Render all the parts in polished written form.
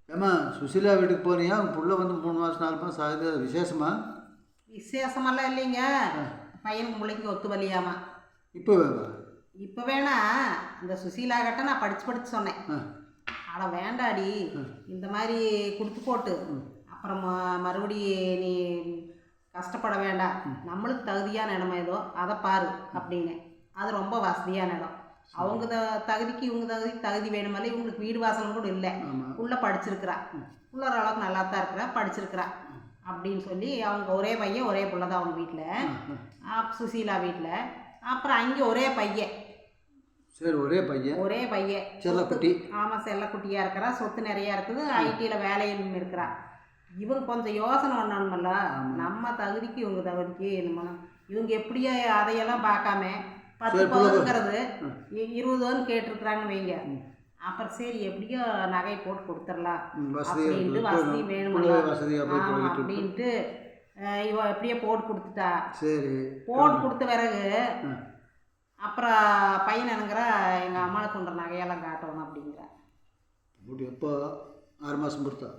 ஏம்மா சுசீலா வீட்டுக்கு போனியா உன் புள்ள வந்து 3 மாதம் 4 மாதம் ஆகுது, அது விசேஷமா? விசேஷமெல்லாம் இல்லைங்க. பையனுக்கு பிள்ளைக்கு ஒத்து வரலையாமா. இப்போ வேவா? இப்போ வேணா இந்த சுசீலா கிட்ட நான் படித்து சொன்னேன். அட வேண்டாடி, இந்த மாதிரி கொடுத்து போட்டு அப்புறம் மறுபடி நீ கஷ்டப்பட வேண்டாம், நம்மளுக்கு தகுதியான இடமா ஏதோ அதை பாரு அப்படின்னு. அது ரொம்ப வசதியான இடம். அவங்க தகுதிக்கு இவங்க தகுதி வேணுமல்ல. இவங்களுக்கு வீடு வாசலும் கூட இல்லை. உள்ள படிச்சிருக்கிறா, உள்ள ஓரளவுக்கு நல்லா தான் இருக்கிறா, படிச்சிருக்கிறா அப்படின்னு சொல்லி அவங்க ஒரே பையன் ஒரே பிள்ளை தான் அவங்க வீட்டில், சுசீலா வீட்டில். அப்புறம் அங்கே ஒரே பையன். சரி, ஒரே பையன் செல்லக்குட்டி. ஆமாம், செல்லக்குட்டியாக இருக்கிறா, சொத்து நிறையா இருக்குது, ஐடியில் வேலையும் இருக்கிறா. இவங்க கொஞ்சம் யோசனை பண்ணணுமல்ல, நம்ம தகுதிக்கு இவங்க தகுதிக்கு நம்ம இவங்க எப்படியோ அதையெல்லாம் பார்க்காம 10 பவுனுங்கிறது 20 பவுன் கேட்டிருக்கிறாங்கன்னு வைங்க. அப்புறம் சரி எப்படியோ நகை போட்டு கொடுத்துடலாம் அப்படின்ட்டு, வசதி வேணுமில்ல அப்படின்ட்டு இவ எப்படியோ போட்டு கொடுத்துட்டா. சரி, போட்டு கொடுத்த பிறகு அப்புறம் பையன் என்னங்கிறா, எங்கள் அம்மாவுக்கு கொண்ட நகையெல்லாம் காட்டணும் அப்படிங்கிறா. எப்போ? 6 மாதம் பொறுத்தா?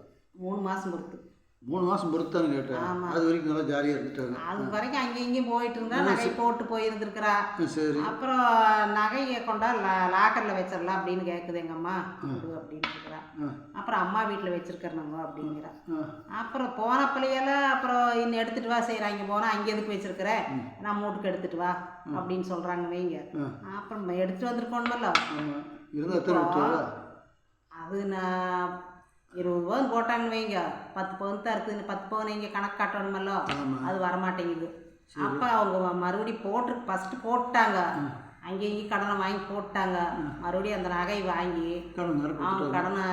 3 மாதம் பொறுத்து. 3 மாதம் பொறுத்தான்னு கேட்டேன். அது வரைக்கும் நல்லா ஜாலியாக இருந்துட்டாங்க. அது வரைக்கும் அங்கேயும் இங்கேயும் போயிட்டு இருந்தா, நகை போட்டு போயிருந்துருக்குறா. சரி, அப்புறம் நகையை கொண்டா லாக்கரில் வச்சிடலாம் அப்படின்னு கேட்குது எங்கள் அம்மா அப்படின்னு இருக்கிறா. அப்புறம் அம்மா வீட்டில் வச்சிருக்கிறனாங்க அப்படிங்கிறா. அப்புறம் போன பிள்ளையெல்லாம் அப்புறம் இன்னும் எடுத்துகிட்டு வா செய்கிறாங்க, போனால் அங்கே எதுக்கு வச்சிருக்கிற, நான் மூட்டுக்கு எடுத்துகிட்டு வா அப்படின்னு சொல்கிறாங்க வைங்க. அப்புறம் எடுத்துகிட்டு வந்துருக்கோணுமல்ல. அது நான் 20 பவுன் போட்டாங்கன்னு வைங்க, 10 பவுன் தான் இருக்குது. 10 பவுன் இங்கே கணக்கு காட்டணுமல்ல, அது வரமாட்டேங்குது. அப்போ அவங்க மறுபடியும் ஃபஸ்ட்டு போட்டாங்க, அங்கே இங்கேயும் கடனை வாங்கி போட்டாங்க. மறுபடியும் அந்த நகை வாங்கி அவங்க கடனை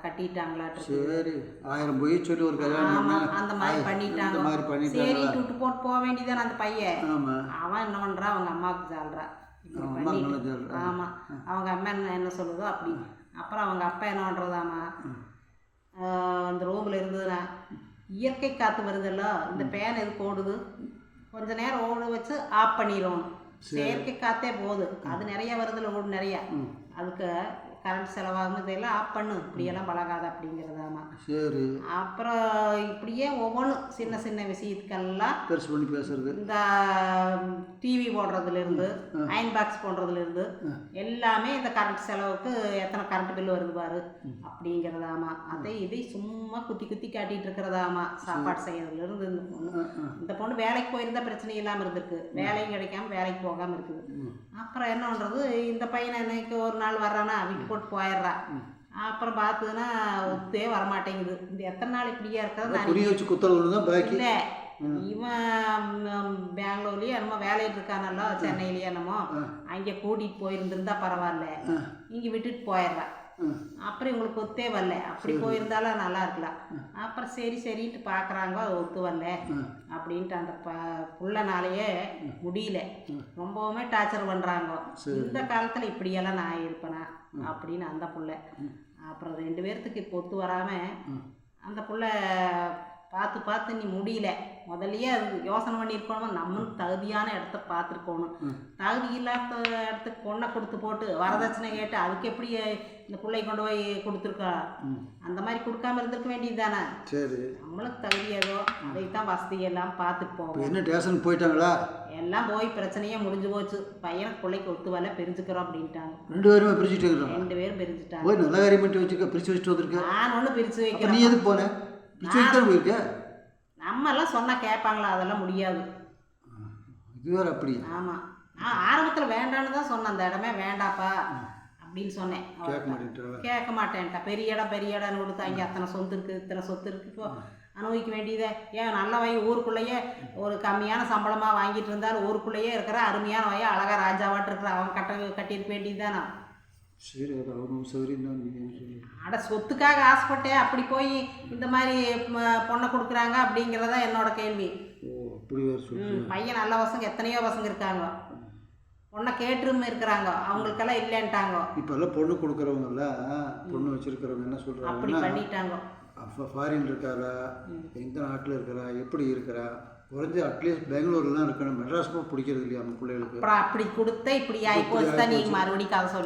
கட்டிட்டாங்களாட்டு. சரி, 1000 போய் சொல்லி ஒரு கல்யாணம். ஆமாம், அந்த மாதிரி பண்ணிட்டாங்க. சரி விட்டு போட்டு போக வேண்டியதானே அந்த பையன். அவன் என்ன பண்ணுறான், அவங்க அம்மாவுக்கு சால்றா. ஆமாம், அவங்க அம்மா என்ன சொல்லுதோ அப்படி. அப்புறம் அவங்க அப்பா என்ன பண்ணுறதாம்மா, அந்த ரூமில் இருந்ததுன்னா இயற்கை காற்று வருதில்ல, இந்த ஃபேன் எதுக்கு ஓடுது, கொஞ்சம் நேரம் ஓட வச்சு ஆஃப் பண்ணிடணும். செயற்கை காற்றே போகுது, அது நிறையா வருதில்ல, ஓடு நிறையா, அதுக்கு கரண்ட் செலவாகுன்னு தெரியல, ஆஃப் பண்ணு, இப்படியெல்லாம் பழகாத அப்படிங்கிறதாமா. சரி, அப்புறம் இப்படியே ஒவ்வொன்றும் சின்ன சின்ன விஷயத்துக்கெல்லாம் பெருசு பண்ணி பேசுறது. இந்த டிவி போடுறதுலேருந்து அயன் பாக்ஸ் போடுறதுலேருந்து எல்லாமே இந்த கரண்ட் செலவுக்கு எத்தனை கரண்ட் பில்லு வருது பாரு அப்படிங்கிறதாமா. அதை இதை சும்மா குத்தி குத்தி காட்டிகிட்டு இருக்கிறதாமா. சாப்பாடு செய்யறதுலேருந்து இந்த பொண்ணு வேலைக்கு போயிருந்தா பிரச்சனை இல்லாமல் இருந்திருக்கு, வேலையும் கிடைக்காம வேலைக்கு போகாமல் இருக்குது. அப்புறம் என்ன பண்ணுறது, இந்த பையனை இன்னைக்கு ஒரு நாள் வர்றானா விட்டு போட்டு போயிடுறா. அப்புறம் பார்த்ததுன்னா ஒத்தே வரமாட்டேங்குது. இந்த எத்தனை நாள் இப்படியா இருக்கிறது இல்லை. இவன் பெங்களூர்லேயே என்னமோ வேலையில் இருக்கானல்லோ, சென்னையிலேயே என்னமோ, அங்கே கூட்டிகிட்டு போயிருந்துருந்தா பரவாயில்ல, இங்கே விட்டுட்டு போயிடுறா. அப்புறம் இவங்களுக்கு ஒத்தே வரல. அப்படி போயிருந்தாலும் நல்லா இருக்கலாம். அப்புறம் சரின்ட்டு பார்க்குறாங்க, அது ஒத்து வரல அப்படின்ட்டு அந்த புள்ளனாலேயே முடியல, ரொம்பவுமே டார்ச்சர் பண்ணுறாங்க. இந்த காலத்தில் இப்படியெல்லாம் நான் இருப்பேனா அப்படின்னு அந்த புள்ள. அப்புறம் 2 பேர்த்துக்கு இப்போ ஒத்து வராமல் அந்த புள்ள பார்த்து நீ முடியல. முதல்லையே அது யோசனை பண்ணியிருக்கணும், நம்மளுக்கு தகுதியான இடத்த பார்த்துருக்கணும். தகுதி இல்லாத இடத்துக்கு பொண்ணை கொடுத்து போட்டு வரதட்சணை கேட்டு அதுக்கு எப்படி இந்த பிள்ளை கொண்டு போய் கொடுத்துருக்கா, அந்த மாதிரி கொடுக்காம இருந்திருக்க வேண்டியது தானே. சரி, நம்மளுக்கு தகுதி ஏதோ அதைத்தான் வசதியெல்லாம் பார்த்துட்டு போவோம். என்ன ஸ்டேஷன் போயிட்டாங்களா? எல்லாம் போய் பிரச்சனையே முடிஞ்சு போச்சு. பையனுக்கு பிள்ளைக்கு ஒத்து வரல, பிரிஞ்சுக்கிறோம் அப்படின்ட்டாங்க. 2 பேரும் பிரிச்சுட்டாங்க. 2 பேரும் பிரிச்சுட்டாங்க. போய் நல்ல காரியம் பண்ணி வச்சுக்க, பிரிச்சு வச்சுட்டு வந்திருக்கேன். நான் ஒன்று பிரித்து வைக்கிறேன். நீ எதுக்கு போனேன்? பிரிச்சு வச்சுட்டு போயிருக்க. நம்மெல்லாம் சொன்னால் கேட்பாங்களா? அதெல்லாம் முடியாது. இது வேறு அப்படி. ஆமாம், நான் ஆரம்பத்தில் வேண்டான்னு தான் சொன்னேன், அந்த இடமே வேண்டாப்பா அப்படின்னு சொன்னேன். கேட்க மாட்டேன்ட்டா. பெரிய இடம்னு கொடுத்து அங்கே அத்தனை சொத்து இருக்குது, இத்தனை சொத்து இருக்குது, இப்போ அனுபவிக்க வேண்டியதே. ஏன் நல்ல வயல் ஊருக்குள்ளேயே ஒரு கம்மியான சம்பளமாக வாங்கிட்டு இருந்தாலும் ஊருக்குள்ளேயே இருக்கிற அருமையான வயல் அழகாக ராஜாவாட்டு இருக்கிற அவன் கட்டியிருக்க வேண்டியது தானே. சரி, சரி. அட சொத்துக்காக ஆசைப்பட்டே அப்படி போய் இந்த மாதிரி பொண்ணை கொடுக்குறாங்க அப்படிங்கிறதா என்னோட கேள்வி. பையன் நல்ல பசங்க எத்தனையோ பசங்க இருக்காங்க, பொண்ணை கேட்டுரும் இருக்கிறாங்க, அவங்களுக்கெல்லாம் இல்லைன்ட்டாங்க. இப்போல்லாம் பொண்ணு கொடுக்குறவங்கல்ல, பொண்ணு வச்சுருக்கிறவங்க என்ன சொல்கிறாங்க, அப்படி பண்ணிட்டாங்க. ஃபாரின் இருக்காரா, எந்த நாட்டில் இருக்கிறா, எப்படி இருக்கிறா, குறைஞ்ச அட்லீஸ்ட் பெங்களூர்லாம் இருக்கணும், மெட்ராஸ் பிடிக்கிறது இல்லையா நம்ம பிள்ளைகளுக்கு. அப்புறம் அப்படி கொடுத்தா இப்படி ஆகி போச்சு தான். நீங்கள் மறுபடியும் கதை சொல்லி